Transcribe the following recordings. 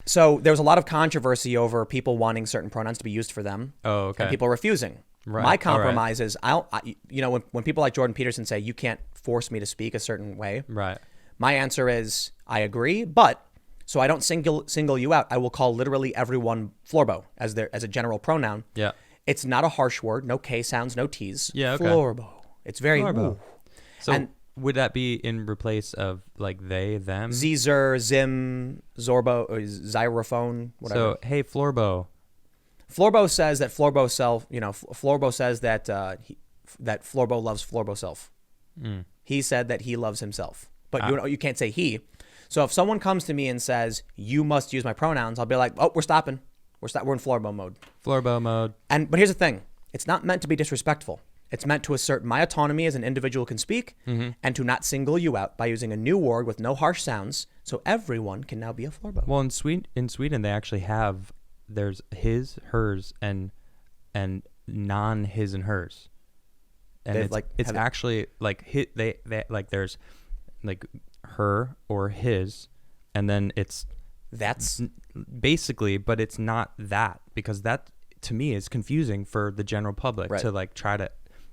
So there was a lot of controversy over people wanting certain pronouns to be used for them. Oh, okay. And people refusing. Right. My compromise is, when people like Jordan Peterson say, you can't force me to speak a certain way. Right. My answer is, I agree, but so I don't single you out. I will call literally everyone Florbo as a general pronoun. Yeah. It's not a harsh word. No K sounds, no T's. Yeah, okay. Florbo. It's very... Florbo. Ooh. So And would that be in replace of like they, them? Zer, Zim, Zorbo, or Xylophone, whatever. So, hey, Florbo. Florbo says that Florbo self, Florbo says that that Florbo loves Florbo self. He said that he loves himself. But you can't say he. So if someone comes to me and says, you must use my pronouns, I'll be like, oh, we're stopping. We're in Florbo mode. Florbo mode. But here's the thing. It's not meant to be disrespectful. It's meant to assert my autonomy as an individual can speak and to not single you out by using a new word with no harsh sounds so everyone can now be a Florbo. Well, in Sweden, they actually have, there's his, hers, and non-his and hers. And it's actually like they like there's like her or his, and then that's basically, but it's not that, because that to me is confusing for the general public to like try to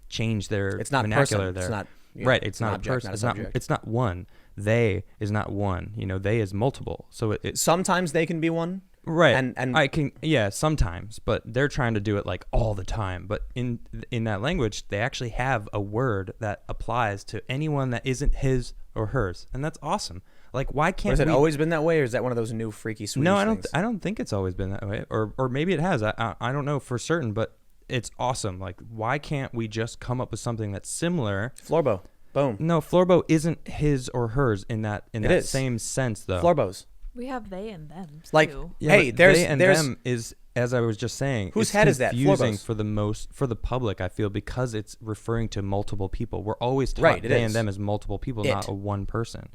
change their vernacular there. It's not right. It's not object, a person. not a It's not. subject. It's not one. They is not one. They is multiple. So it sometimes they can be one. Right. And I can, sometimes, but they're trying to do it like all the time. But in that language, they actually have a word that applies to anyone that isn't his or hers, and that's awesome. Like, why can't? Has it always been that way, or is that one of those new freaky Swedish things? I don't think it's always been that way, or maybe it has. I don't know for certain, but it's awesome. Like, why can't we just come up with something that's similar? Florbo, boom. No, Florbo isn't his or hers in that same sense, though. Florbos. We have they and them too. Like, Yeah, hey, there's there's them is, as I was just saying, whose it's head is that? confusing Florbos. for the public, I feel, because it's referring to multiple people. We're always taught Right, it they is. and them as multiple people, not a one person.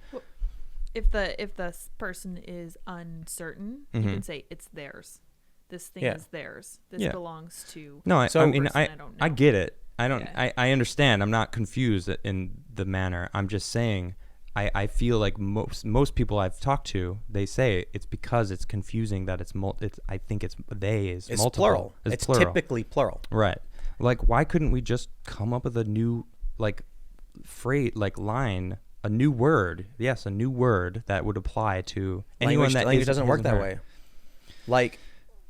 If the person is uncertain, you can say it's theirs. This thing is theirs. This belongs to. No, I mean, person I don't know. I get it. I don't. Yeah. I understand. I'm not confused in the manner. I'm just saying. I feel like most people I've talked to, they say it's because it's confusing that it's I think it's they is It's multiple. plural. It's It's typically plural. Right. Like, why couldn't we just come up with a new phrase, line, a new word? Yes, a new word that would apply to anyone that language doesn't work that way. Like,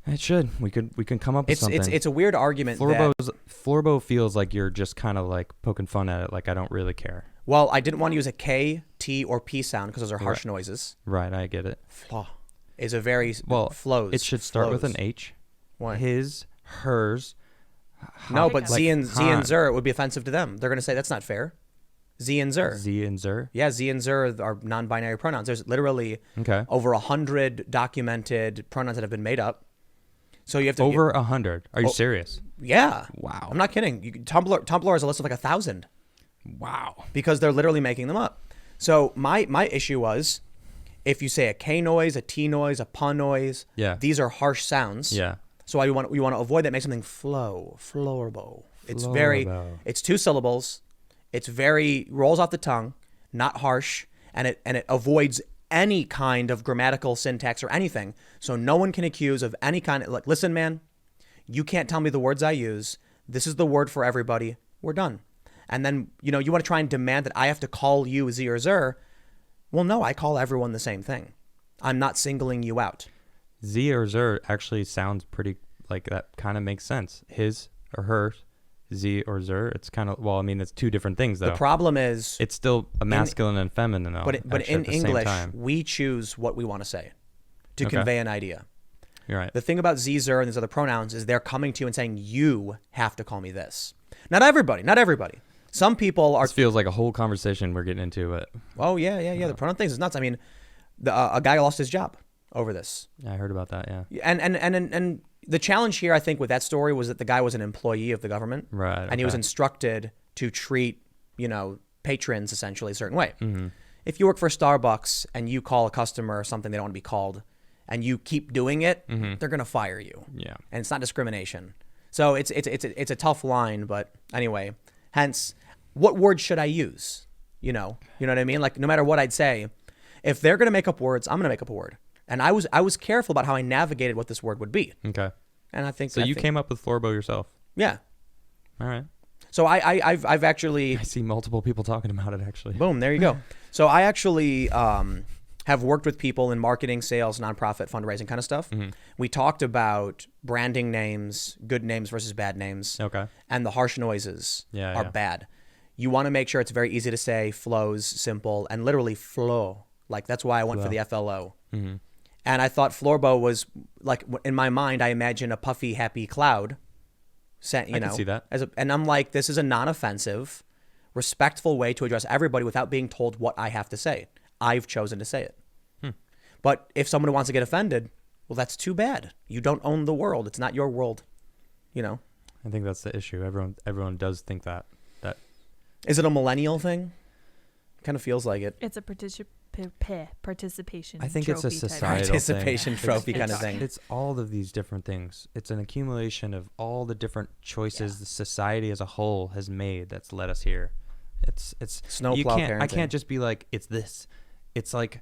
it should. We can come up with something. It's a weird argument. Florbo feels like you're just kind of like poking fun at it. Like, I don't really care. Well, I didn't want to use a K, T, or P sound because those are harsh noises. Right, I get it. Flaw is a very flows. It should start with flows. an H. Why? His, hers. No, but Like Z and Zer, it would be offensive to them. They're going to say that's not fair. Z and Zer. Z and Zer. Yeah, Z and Zer are non-binary pronouns. There's literally Okay. over 100 documented pronouns that have been made up. So you have to Over 100. Are you serious? Yeah. Wow. I'm not kidding. Tumblr has a list of like 1,000 Wow. because they're literally making them up. So my issue was, if you say a K noise, a T noise, a pun noise, these are harsh sounds. Yeah. So you want to avoid that. Make something florbo. It's two syllables. It's rolls off the tongue, not harsh, and it avoids any kind of grammatical syntax or anything. So no one can accuse of any kind of, like, listen, man, you can't tell me the words I use. This is the word for everybody. We're done. And then, you want to try and demand that I have to call you Z or Zer. Well, no, I call everyone the same thing. I'm not singling you out. Z or Zer actually sounds pretty, like, that kind of makes sense. His or hers, Z or Zer. It's kind of, well, I mean, it's two different things, though. The problem is, it's still a masculine and feminine, though. But in English, we choose what we want to say to convey an idea. You're right. The thing about Z, Zer, and these other pronouns is they're coming to you and saying, you have to call me this. Not everybody. Some people are... This feels like a whole conversation we're getting into, but... Oh, yeah. The pronoun things is nuts. I mean, a guy lost his job over this. I heard about that, yeah. And the challenge here, I think, with that story was that the guy was an employee of the government. Right. And he was instructed to treat, patrons essentially a certain way. Mm-hmm. If you work for Starbucks and you call a customer or something they don't want to be called, and you keep doing it, they're going to fire you. Yeah. And it's not discrimination. So it's a tough line, but anyway, hence, what word should I use? You know what I mean? Like, no matter what I'd say, if they're going to make up words, I'm going to make up a word. And I was careful about how I navigated what this word would be. Okay. And I think so. You came up with Florbo yourself. Yeah. All right. So I've actually. I see multiple people talking about it. Actually. Boom. There you go. So I actually have worked with people in marketing, sales, nonprofit, fundraising kind of stuff. Mm-hmm. We talked about branding names, good names versus bad names. Okay. And the harsh noises are bad. You want to make sure it's very easy to say, flows, simple, and literally flow. Like that's why I went for the FLO. Mm-hmm. And I thought Florbo was like, in my mind, I imagine a puffy, happy cloud. I can see that. And I'm like, this is a non-offensive, respectful way to address everybody without being told what I have to say. I've chosen to say it. But if somebody wants to get offended, well, that's too bad. You don't own the world. It's not your world. I think that's the issue. Everyone does think that. Is it a millennial thing? Kind of feels like it. It's a participation. I think it's a societal participation trophy kind of thing. It's all of these different things. It's an accumulation of all the different choices the society as a whole has made that's led us here. It's snowplow parenting. I can't just be like it's this. It's like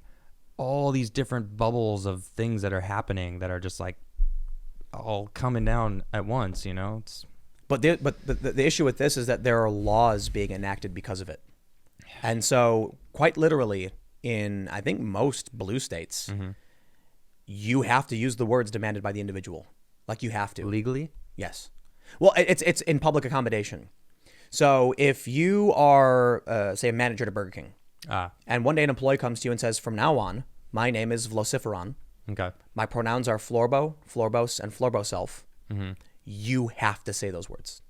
all these different bubbles of things that are happening that are just like all coming down at once. But the issue with this is that there are laws being enacted because of it, and so quite literally. In, I think, most blue states, you have to use the words demanded by the individual. Like, you have to. Legally? Yes. Well, it's in public accommodation. So if you are, say, a manager at Burger King, and one day an employee comes to you and says, from now on, my name is Vociferon. Okay. My pronouns are Florbo, Florbos, and Florboself. Mm-hmm. You have to say those words.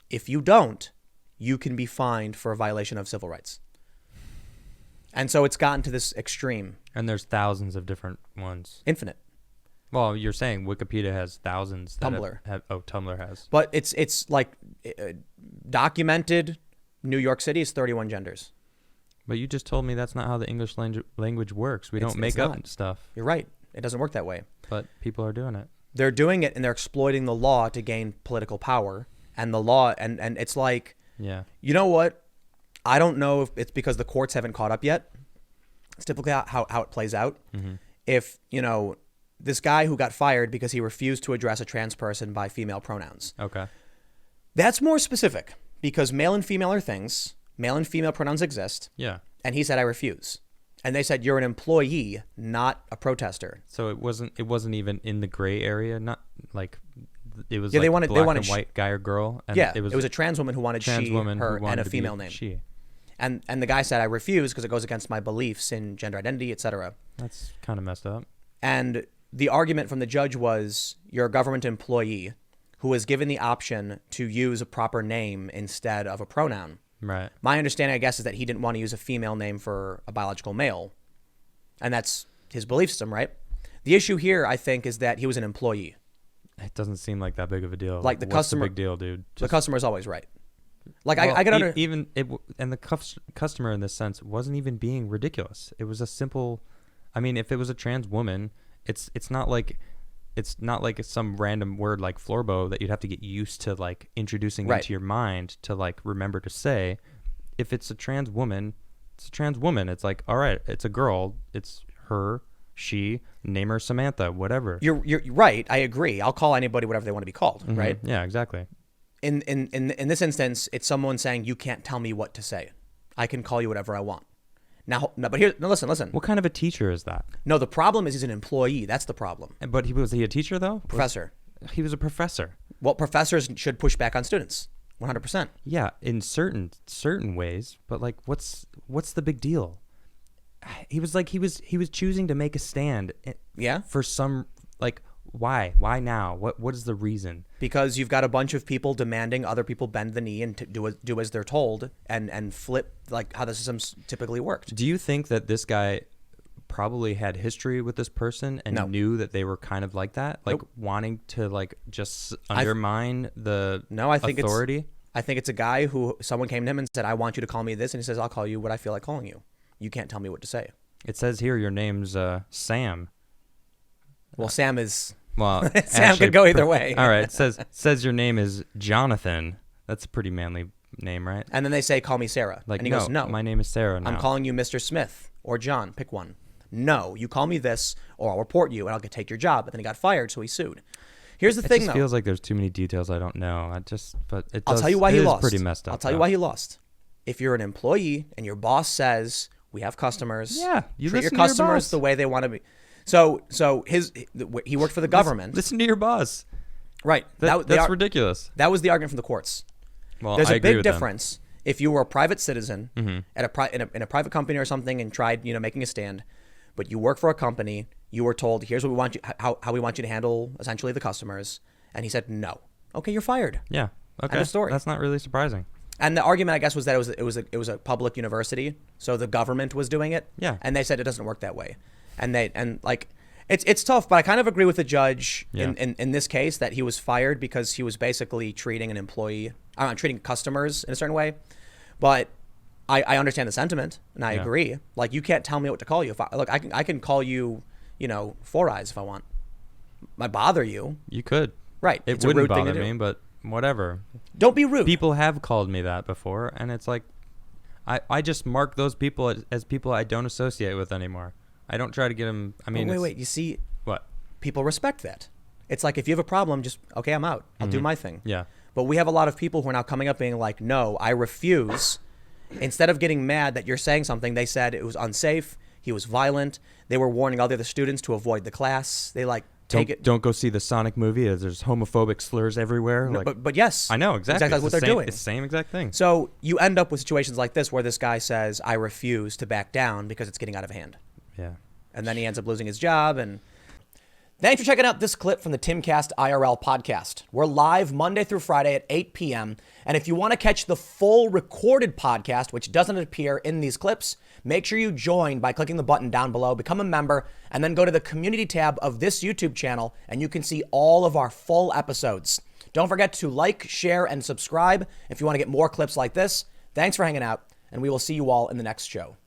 If you don't, you can be fined for a violation of civil rights. And so it's gotten to this extreme. And there's thousands of different ones. Infinite. Well, you're saying Wikipedia has thousands. Tumblr. Tumblr has. But it's like documented. New York City is 31 genders. But you just told me that's not how the English language works. We don't make up stuff. You're right. It doesn't work that way. But people are doing it. They're doing it, and they're exploiting the law to gain political power. And the law, and it's like, you know what? I don't know if it's because the courts haven't caught up yet. It's typically how it plays out. Mm-hmm. If, this guy who got fired because he refused to address a trans person by female pronouns. Okay. That's more specific because male and female are things. Male and female pronouns exist. Yeah. And he said, I refuse. And they said, you're an employee, not a protester. So it wasn't even in the gray area, not like... It was they wanted white guy or girl. And it was a trans woman who wanted she, her, and a female name. She. And the guy said, I refuse because it goes against my beliefs in gender identity, etc. That's kind of messed up. And the argument from the judge was, you're a government employee who was given the option to use a proper name instead of a pronoun. Right. My understanding, I guess, is that he didn't want to use a female name for a biological male. And that's his belief system, right? The issue here, I think, is that he was an employee. It doesn't seem like that big of a deal. Like the customer, what's the big deal, dude? The customer is always right. Like I get under and the customer in this sense wasn't even being ridiculous. It was a simple. I mean, if it was a trans woman, it's not like some random word like Florbo that you'd have to get used to like introducing into your mind to like remember to say. If it's a trans woman, it's a trans woman. It's like, all right, it's a girl. It's her. She, name her Samantha, whatever. You're right. I agree. I'll call anybody whatever they want to be called, right? Yeah, exactly. In this instance, it's someone saying, you can't tell me what to say. I can call you whatever I want. Now, listen. What kind of a teacher is that? No, the problem is he's an employee. That's the problem. But was he a teacher, though? Professor. He was a professor. Well, professors should push back on students. 100%. Yeah, in certain ways. But, like, what's the big deal? He was choosing to make a stand. Yeah. For some, like, why now? What is the reason? Because you've got a bunch of people demanding other people bend the knee and do as they're told and flip like how the system's typically worked. Do you think that this guy probably had history with this person and knew that they were kind of like that, like wanting to like just undermine the authority? I think it's a guy who someone came to him and said, I want you to call me this, and he says, I'll call you what I feel like calling you. You can't tell me what to say. It says here your name's Sam. Well, Sam is... Well, Sam actually, could go either way. All right. It says your name is Jonathan. That's a pretty manly name, right? And then they say, call me Sarah. Like, and he goes, no. My name is Sarah now. I'm calling you Mr. Smith or John. Pick one. no, you call me this or I'll report you and I'll take your job. But then he got fired, so he sued. Here's the thing, though. It feels like there's too many details I don't know. I'll tell you why he lost. Pretty messed up. I'll tell you why he lost. If you're an employee and your boss says, we have customers, you treat your listen customers to your boss. the way they want to be. So he worked for the government. Listen to your boss. Right. That's ridiculous. That was the argument from the courts. Well, there's I a agree big with difference if you were a private citizen at in a private company or something and tried making a stand, but you work for a company. You were told, here's what we want you how we want you to handle essentially the customers, and he said no. Okay, you're fired. Yeah. Okay. End of story. That's not really surprising. And the argument, I guess, was that it was a public university, so the government was doing it. Yeah. And they said it doesn't work that way, it's tough. But I kind of agree with the judge in this case that he was fired because he was basically treating treating customers in a certain way. But I understand the sentiment, and I agree. Like, you can't tell me what to call you. I can call you, Four Eyes if I want. I bother you. You could. Right. It wouldn't bother me, but whatever. Don't be rude. People have called me that before, and it's like, I just mark those people as people I don't associate with anymore. I don't try to get them. I mean, wait. You see, what? People respect that. It's like, if you have a problem, just, okay, I'm out. I'll do my thing. Yeah. But we have a lot of people who are now coming up being like, no, I refuse. Instead of getting mad that you're saying something, they said it was unsafe. He was violent. They were warning all the other students to avoid the class. They don't go see the Sonic movie. There's homophobic slurs everywhere. No, but yes, I know exactly what they're doing. It's the same exact thing. So you end up with situations like this where this guy says, I refuse to back down because it's getting out of hand. Yeah. And then he ends up losing his job. And thanks for checking out this clip from the Timcast IRL podcast. We're live Monday through Friday at 8 p.m. And if you want to catch the full recorded podcast, which doesn't appear in these clips, make sure you join by clicking the button down below, become a member, and then go to the community tab of this YouTube channel, and you can see all of our full episodes. Don't forget to like, share, and subscribe if you want to get more clips like this. Thanks for hanging out, and we will see you all in the next show.